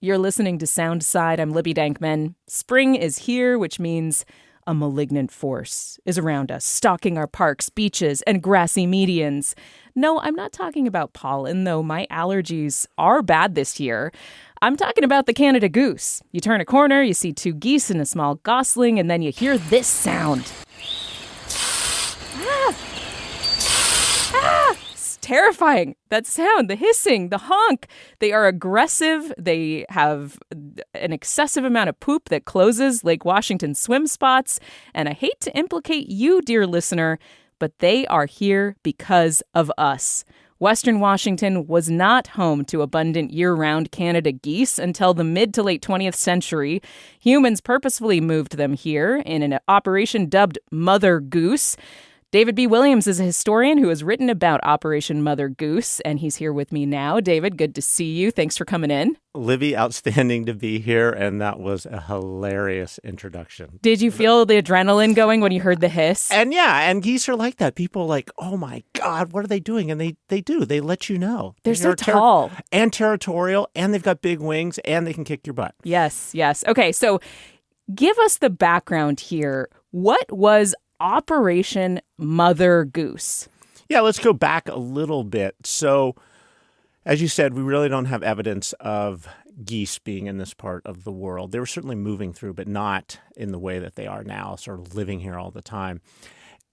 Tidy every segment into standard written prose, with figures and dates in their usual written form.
You're listening to Soundside. I'm Libby Dankman. Spring is here, which means a malignant force is around us, stalking our parks, beaches, and grassy medians. No, I'm not talking about pollen, though my allergies are bad this year. I'm talking about the Canada Goose. You turn a corner, you see two geese and a small gosling, and then you hear this sound. It's terrifying. That sound, the hissing, the honk. They are aggressive. They have an excessive amount of poop that closes Lake Washington swim spots. And I hate to implicate you, dear listener, but they are here because of us. Western Washington was not home to abundant year-round Canada geese until the mid to late 20th century. Humans purposefully moved them here in an operation dubbed Mother Goose. David B. Williams is a historian who has written about Operation Mother Goose, and he's here with me now. David, good to see you. Thanks for coming in. Libby, outstanding to be here, and that was a hilarious introduction. Did you feel the adrenaline going when you heard the hiss? And geese are like that. People are like, oh my God, what are they doing? And they do. They let you know. They're so tall. And territorial, and they've got big wings, and they can kick your butt. Yes. Okay, so give us the background here. What was Operation Mother Goose? Yeah, let's go back a little bit. So, as you said, we really don't have evidence of geese being in this part of the world. They were certainly moving through, but not in the way that they are now, sort of living here all the time.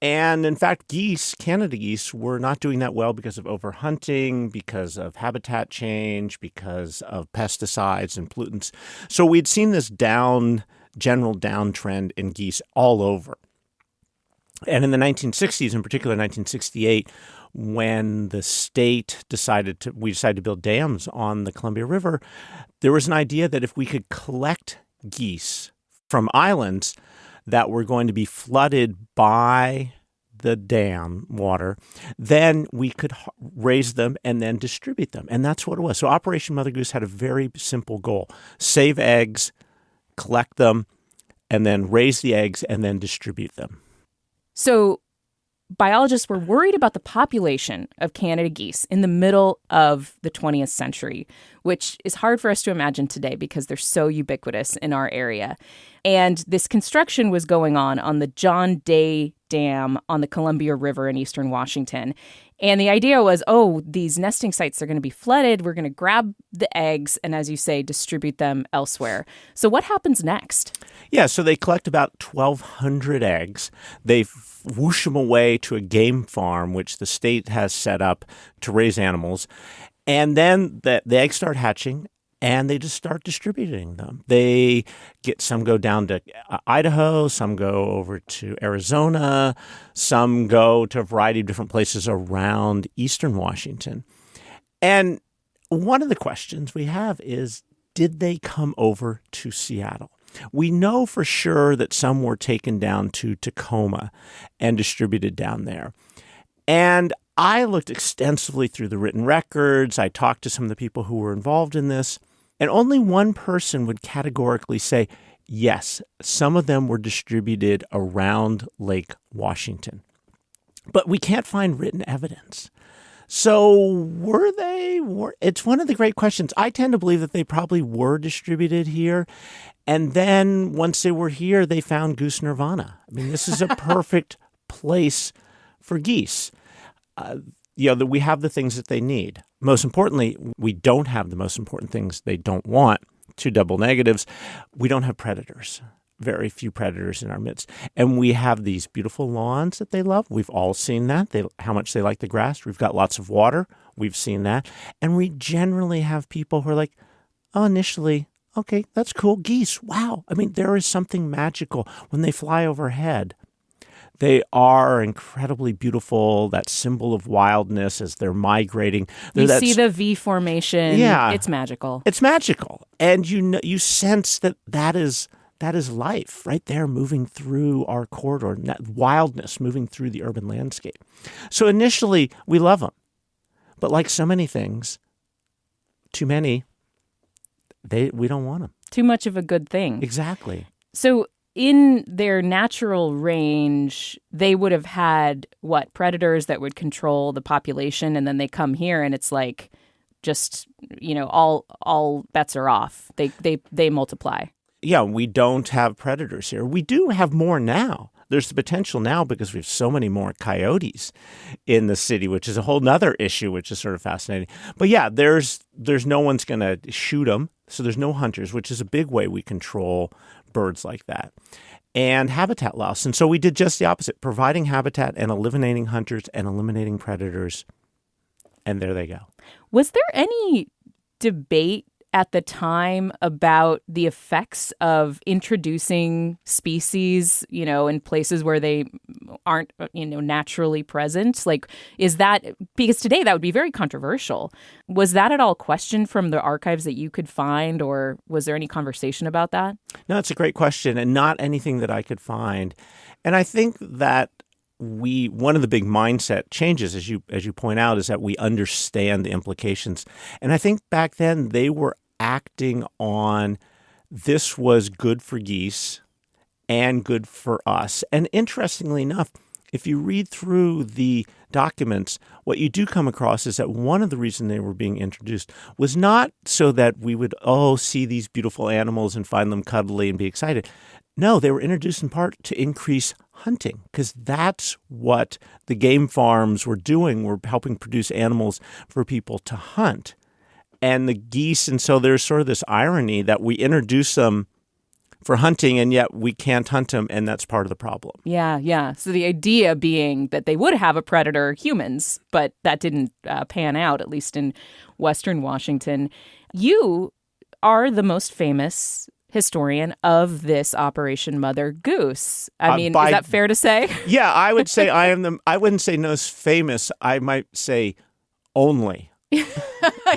And in fact, Canada geese, were not doing that well because of overhunting, because of habitat change, because of pesticides and pollutants. So we'd seen this general downtrend in geese all over. And in the 1960s, in particular 1968, when the state decided to build dams on the Columbia River, there was an idea that if we could collect geese from islands that were going to be flooded by the dam water, then we could raise them and then distribute them. And that's what it was. So Operation Mother Goose had a very simple goal: save eggs, collect them, and then raise the eggs and then distribute them. So biologists were worried about the population of Canada geese in the middle of the 20th century, which is hard for us to imagine today because they're so ubiquitous in our area. And this construction was going on the John Day Dam on the Columbia River in eastern Washington. And the idea was, these nesting sites are going to be flooded. We're going to grab the eggs and, as you say, distribute them elsewhere. So what happens next? Yeah, so they collect about 1,200 eggs. They whoosh them away to a game farm, which the state has set up to raise animals. And then the eggs start hatching, and they just start distributing them. Some go down to Idaho, some go over to Arizona, some go to a variety of different places around eastern Washington. And one of the questions we have is, did they come over to Seattle? We know for sure that some were taken down to Tacoma and distributed down there. And I looked extensively through the written records. I talked to some of the people who were involved in this. And only one person would categorically say, yes, some of them were distributed around Lake Washington. But we can't find written evidence. So were they? It's one of the great questions. I tend to believe that they probably were distributed here. And then once they were here, they found goose nirvana. I mean, this is a perfect place for geese. We have the things that they need. Most importantly, we don't have the most important things they don't want. Two double negatives. We don't have predators. Very few predators in our midst. And we have these beautiful lawns that they love. We've all seen that, how much they like the grass. We've got lots of water. We've seen that. And we generally have people who are like, initially, okay, that's cool. Geese, wow. I mean, there is something magical when they fly overhead. They are incredibly beautiful, that symbol of wildness as they're migrating. You see the V formation. Yeah. It's magical. It's magical. And you sense that is life right there moving through our corridor, and that wildness moving through the urban landscape. So initially, we love them. But like so many things, too many, we don't want them. Too much of a good thing. Exactly. So in their natural range, they would have had, predators that would control the population, and then they come here and it's like just, all bets are off. They multiply. Yeah, we don't have predators here. We do have more now. There's the potential now because we have so many more coyotes in the city, which is a whole nother issue, which is sort of fascinating. But yeah, there's no one's going to shoot them. So there's no hunters, which is a big way we control birds like that. And habitat loss. And so we did just the opposite, providing habitat and eliminating hunters and eliminating predators. And there they go. Was there any debate at the time about the effects of introducing species, in places where they aren't, naturally present? Like, is that, because today that would be very controversial. Was that at all questioned from the archives that you could find, or was there any conversation about that? No, it's a great question, and not anything that I could find. And I think that one of the big mindset changes, as you point out, is that we understand the implications. And I think back then they were acting on this was good for geese and good for us. And interestingly enough, if you read through the documents, what you do come across is that one of the reasons they were being introduced was not so that we would, see these beautiful animals and find them cuddly and be excited. No, they were introduced in part to increase hunting, because that's what the game farms were doing. Were helping produce animals for people to hunt. And the geese, and so there's sort of this irony that we introduce them for hunting, and yet we can't hunt them, and that's part of the problem. Yeah. So the idea being that they would have a predator, humans, but that didn't pan out, at least in Western Washington. You are the most famous historian of this Operation Mother Goose. I mean, is that fair to say? Yeah, I would say I wouldn't say most famous. I might say only.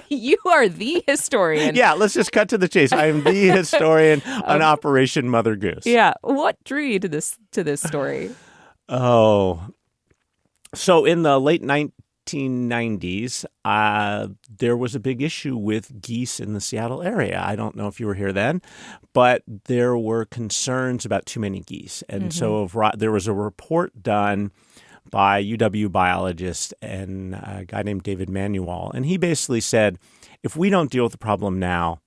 You are the historian. Yeah, let's just cut to the chase. I am the historian on Operation Mother Goose. Yeah. What drew you to this story? Oh, so in the late 1990s, there was a big issue with geese in the Seattle area. I don't know if you were here then, but there were concerns about too many geese. And so there was a report done by UW biologist and a guy named David Manuel. And he basically said, if we don't deal with the problem now,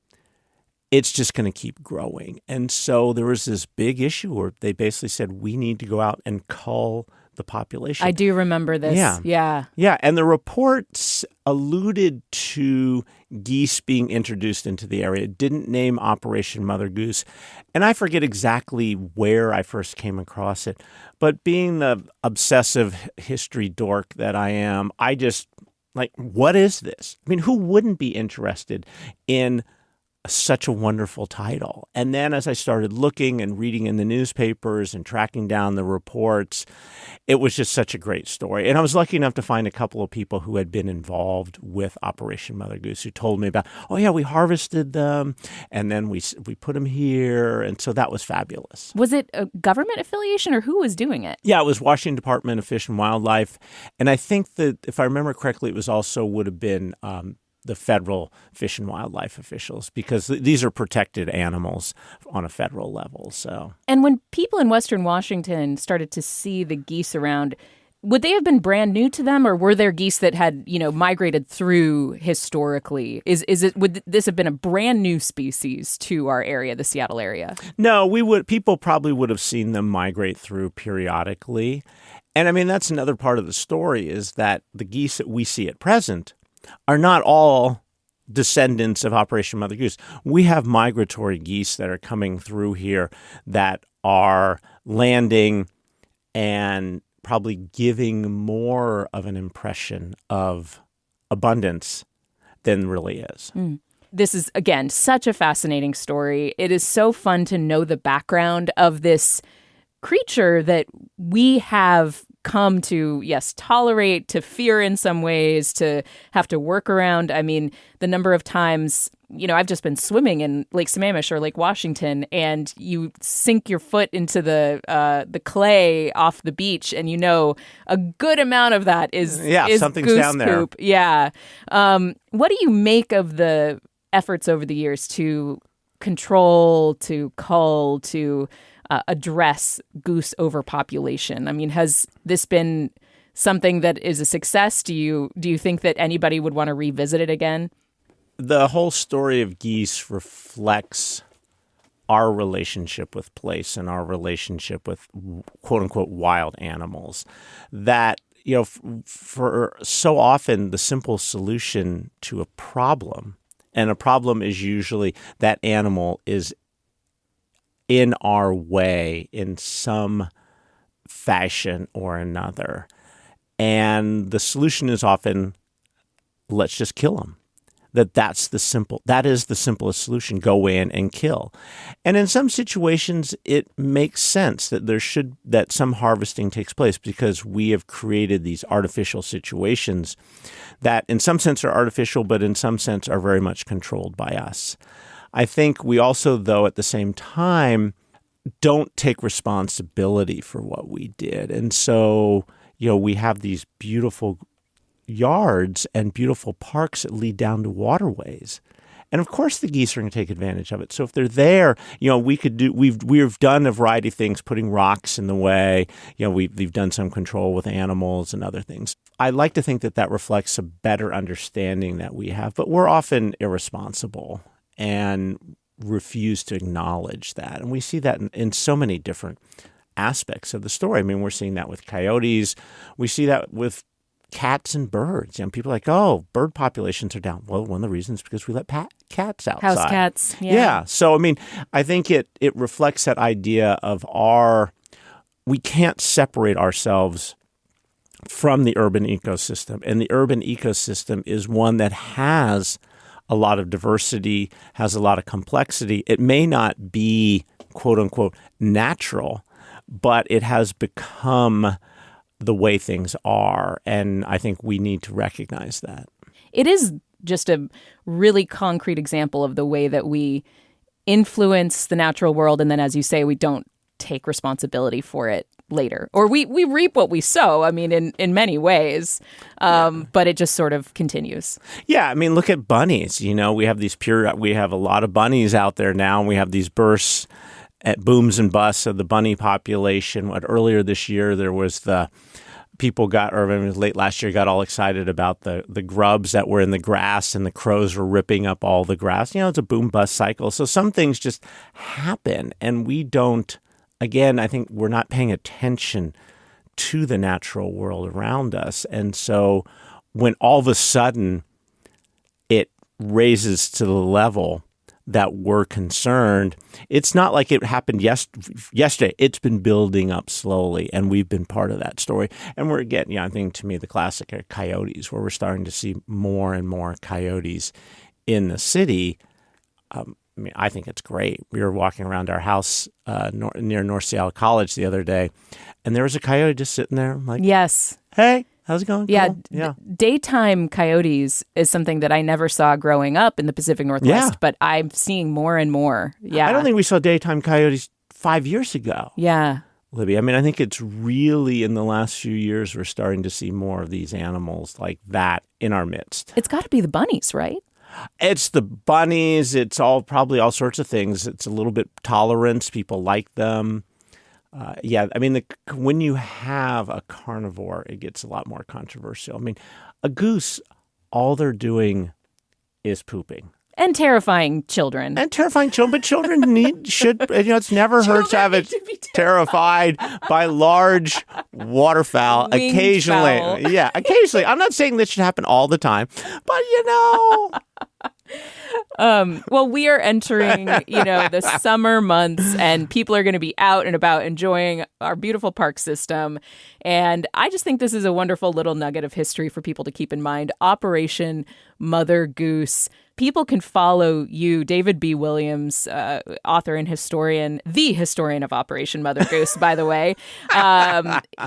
it's just going to keep growing. And so there was this big issue where they basically said, we need to go out and cull the population. I do remember this. Yeah. And the reports alluded to geese being introduced into the area. It didn't name Operation Mother Goose. And I forget exactly where I first came across it. But being the obsessive history dork that I am, I just, what is this? I mean, who wouldn't be interested in such a wonderful title? And then as I started looking and reading in the newspapers and tracking down the reports, it was just such a great story. And I was lucky enough to find a couple of people who had been involved with Operation Mother Goose who told me about, we harvested them and then we put them here. And so that was fabulous. Was it a government affiliation or who was doing it? Yeah, it was Washington Department of Fish and Wildlife. And I think that if I remember correctly, it was also would have been the federal fish and wildlife officials, because these are protected animals on a federal level. So, and when people in Western Washington started to see the geese around, would they have been brand new to them, or were there geese that had, migrated through historically? Would this have been a brand new species to our area, the Seattle area? No, people probably would have seen them migrate through periodically. And I mean, that's another part of the story, is that the geese that we see at present are not all descendants of Operation Mother Goose. We have migratory geese that are coming through here that are landing and probably giving more of an impression of abundance than really is. This is, again, such a fascinating story. It is so fun to know the background of this creature that we have come to, tolerate, to fear in some ways, to have to work around. I mean, the number of times, I've just been swimming in Lake Sammamish or Lake Washington, and you sink your foot into the clay off the beach, and a good amount of that is something's goose down there. Poop. Yeah. What do you make of the efforts over the years to control, to cull, to address goose overpopulation? I mean, has this been something that is a success? Do you think that anybody would want to revisit it again? the whole story of geese reflects our relationship with place and our relationship with quote unquote wild animals. That, for so often the simple solution to a problem, and a problem is usually that animal is in our way in some fashion or another. And the solution is often, let's just kill them. That is the simplest solution. Go in and kill. And in some situations, it makes sense that some harvesting takes place because we have created these artificial situations that in some sense are artificial, but in some sense are very much controlled by us. I think we also, though, at the same time, don't take responsibility for what we did. And so, we have these beautiful yards and beautiful parks that lead down to waterways. And of course the geese are going to take advantage of it. So if they're there, we've done a variety of things, putting rocks in the way. We've done some control with animals and other things. I like to think that reflects a better understanding that we have, but we're often irresponsible and refuse to acknowledge that. And we see that in so many different aspects of the story. I mean, we're seeing that with coyotes. We see that with cats and birds. People are like, oh, bird populations are down. Well, one of the reasons is because we let cats outside. House cats. Yeah. So, I think it reflects that idea of we can't separate ourselves from the urban ecosystem. And the urban ecosystem is one that has a lot of diversity, has a lot of complexity. It may not be, quote unquote, natural, but it has become the way things are. And I think we need to recognize that. It is just a really concrete example of the way that we influence the natural world. And then, as you say, we don't take responsibility for it later. Or we reap what we sow, in many ways. But it just sort of continues. Yeah. Look at bunnies. We have a lot of bunnies out there now. And we have these bursts at booms and busts of the bunny population. Earlier this year, there was late last year, got all excited about the grubs that were in the grass and the crows were ripping up all the grass. It's a boom-bust cycle. So some things just happen and we don't, again, I think we're not paying attention to the natural world around us. And so when all of a sudden it raises to the level that we're concerned, it's not like it happened yesterday. It's been building up slowly, and we've been part of that story. And we're getting, I think, to me, the classic are coyotes, where we're starting to see more and more coyotes in the city. I think it's great. We were walking around our house near North Seattle College the other day, and there was a coyote just sitting there. I'm like, yes. Hey. How's it going? Yeah, cool. Daytime coyotes is something that I never saw growing up in the Pacific Northwest, but I'm seeing more and more. Yeah, I don't think we saw daytime coyotes 5 years ago. Yeah. Libby, I think it's really in the last few years we're starting to see more of these animals like that in our midst. It's got to be the bunnies, right? It's the bunnies. It's probably all sorts of things. It's a little bit tolerance. People like them. When you have a carnivore, it gets a lot more controversial. A goose, all they're doing is pooping. And terrifying children. But children should, it's never hurt to have it terrified by large waterfowl. Winged occasionally. Fowl. Yeah, occasionally. I'm not saying this should happen all the time, but Well, we are entering, the summer months, and people are going to be out and about enjoying our beautiful park system. And I just think this is a wonderful little nugget of history for people to keep in mind. Operation Mother Goose. People can follow you, David B. Williams, author and historian, the historian of Operation Mother Goose, by the way.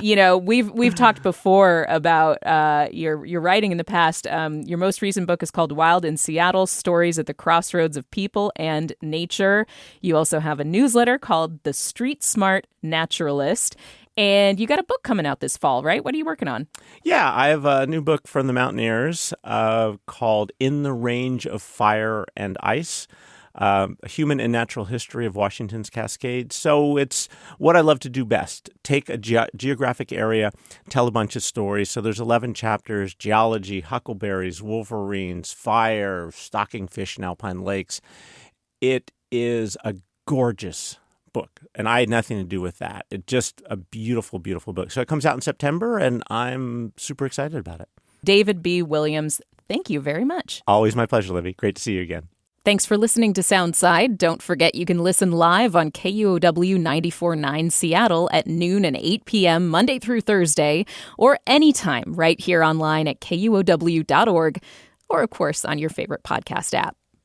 We've talked before about your writing in the past. Your most recent book is called Wild in Seattle: Stories at the Crossroads of People and Nature. You also have a newsletter called The Street Smart Naturalist. And you got a book coming out this fall, right? What are you working on? Yeah, I have a new book from the Mountaineers called In the Range of Fire and Ice. a human and natural history of Washington's Cascades. So it's what I love to do best. Take a geographic area, tell a bunch of stories. So there's 11 chapters: geology, huckleberries, wolverines, fire, stocking fish in alpine lakes. It is a gorgeous book, and I had nothing to do with that. It's just a beautiful, beautiful book. So it comes out in September, and I'm super excited about it. David B. Williams, thank you very much. Always my pleasure, Libby. Great to see you again. Thanks for listening to Soundside. Don't forget you can listen live on KUOW 94.9 Seattle at noon and 8 p.m. Monday through Thursday, or anytime right here online at KUOW.org, or of course on your favorite podcast app.